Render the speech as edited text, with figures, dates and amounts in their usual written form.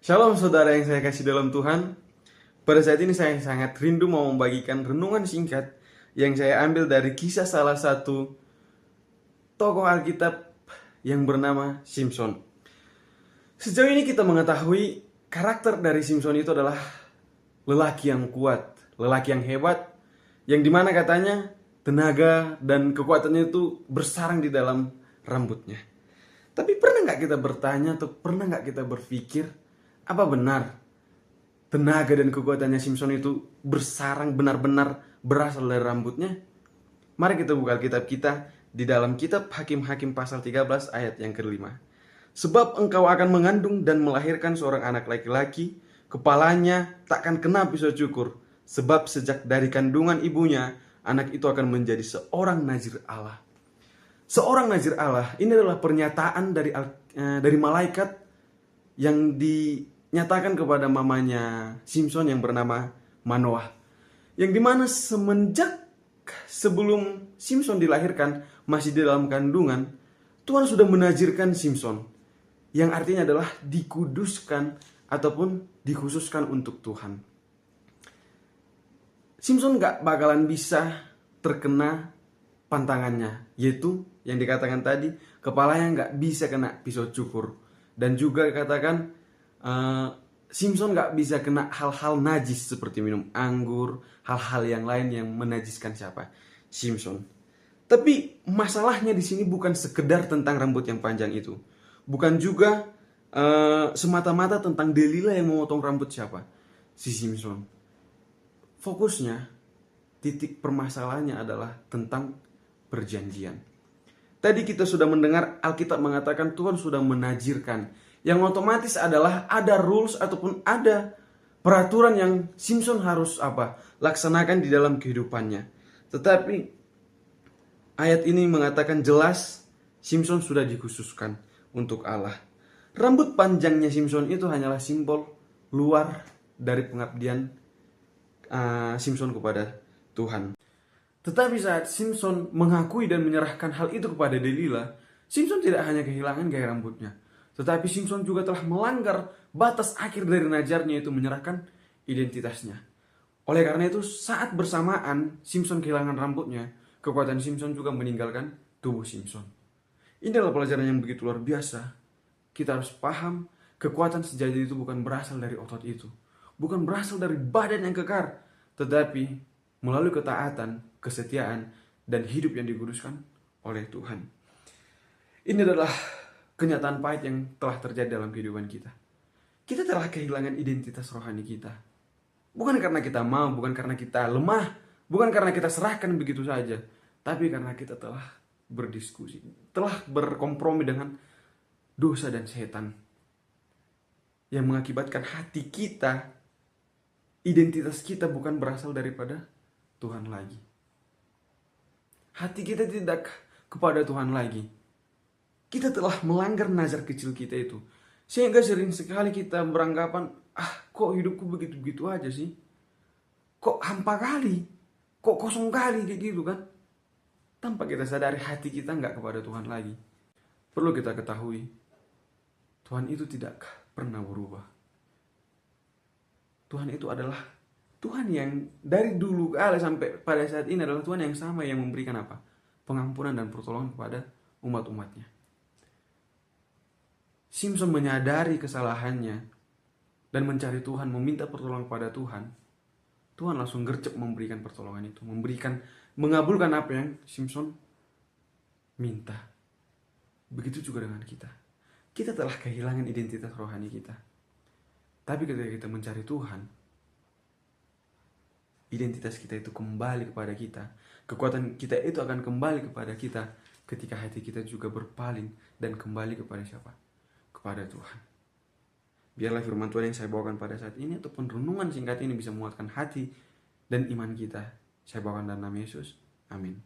Shalom saudara yang saya kasih dalam Tuhan. Pada saat ini saya sangat rindu mau membagikan renungan singkat yang saya ambil dari kisah salah satu tokoh Alkitab yang bernama Simson. Sejauh ini kita mengetahui karakter dari Simson itu adalah lelaki yang kuat, lelaki yang hebat, yang dimana katanya tenaga dan kekuatannya itu bersarang di dalam rambutnya. Tapi pernah nggak kita bertanya atau pernah nggak kita berpikir, apa benar tenaga dan kekuatannya Simson itu bersarang benar-benar berasal dari rambutnya? Mari kita buka Alkitab kita di dalam kitab Hakim-Hakim pasal 13 ayat yang ke-5. Sebab engkau akan mengandung dan melahirkan seorang anak laki-laki, kepalanya takkan kena pisau cukur, sebab sejak dari kandungan ibunya, anak itu akan menjadi seorang nazir Allah. Seorang nazir Allah, ini adalah pernyataan dari malaikat yang dinyatakan kepada mamanya Simson yang bernama Manoah. Yang dimana semenjak sebelum Simson dilahirkan, masih di dalam kandungan, Tuhan sudah menazirkan Simson. Yang artinya adalah dikuduskan ataupun dikhususkan untuk Tuhan. Simson gak bakalan bisa terkena pantangannya, yaitu yang dikatakan tadi, kepalanya gak bisa kena pisau cukur. Dan juga dikatakan Simson gak bisa kena hal-hal najis seperti minum anggur, hal-hal yang lain yang menajiskan siapa? Simson. Tapi masalahnya di sini bukan sekedar tentang rambut yang panjang itu. Bukan juga semata-mata tentang Delila yang memotong rambut siapa? Si Simson. Fokusnya, titik permasalahannya adalah tentang perjanjian. Tadi kita sudah mendengar Alkitab mengatakan Tuhan sudah menajirkan. Yang otomatis adalah ada rules ataupun ada peraturan yang Simson harus laksanakan di dalam kehidupannya. Tetapi ayat ini mengatakan jelas Simson sudah dikhususkan untuk Allah. Rambut panjangnya Simson itu hanyalah simbol luar dari pengabdian Simson kepada Tuhan. Tetapi saat Simson mengakui dan menyerahkan hal itu kepada Delila, Simson tidak hanya kehilangan gaya rambutnya, tetapi Simson juga telah melanggar batas akhir dari najarnya, itu menyerahkan identitasnya. Oleh karena itu, saat bersamaan Simson kehilangan rambutnya, kekuatan Simson juga meninggalkan tubuh Simson. Ini adalah pelajaran yang begitu luar biasa. Kita harus paham, kekuatan sejati itu bukan berasal dari otot itu, bukan berasal dari badan yang kekar, tetapi melalui ketaatan, kesetiaan, dan hidup yang dikuduskan oleh Tuhan. Ini adalah kenyataan pahit yang telah terjadi dalam kehidupan kita. Kita telah kehilangan identitas rohani kita. Bukan karena kita mau, bukan karena kita lemah, bukan karena kita serahkan begitu saja, tapi karena kita telah berdiskusi, telah berkompromi dengan dosa dan setan yang mengakibatkan hati kita, identitas kita bukan berasal daripada Tuhan lagi. Hati kita tidak kepada Tuhan lagi. Kita telah melanggar nazar kecil kita itu. Sehingga sering sekali kita beranggapan, kok hidupku begitu-begitu aja sih? Kok hampa kali? Kok kosong kali kayak gitu kan? Tanpa kita sadari hati kita nggak kepada Tuhan lagi. Perlu kita ketahui, Tuhan itu tidak pernah berubah. Tuhan itu adalah Tuhan yang dari dulu kala sampai pada saat ini adalah Tuhan yang sama, yang memberikan pengampunan dan pertolongan kepada umat-umatnya. Simson menyadari kesalahannya dan mencari Tuhan, meminta pertolongan kepada Tuhan. Tuhan langsung gercep memberikan pertolongan itu, mengabulkan apa yang Simson minta. Begitu juga dengan kita. Kita telah kehilangan identitas rohani kita. Tapi ketika kita mencari Tuhan, identitas kita itu kembali kepada kita. Kekuatan kita itu akan kembali kepada kita ketika hati kita juga berpaling dan kembali kepada siapa? Kepada Tuhan. Biarlah firman Tuhan yang saya bawakan pada saat ini ataupun renungan singkat ini bisa menguatkan hati dan iman kita. Saya bawakan dalam nama Yesus. Amin.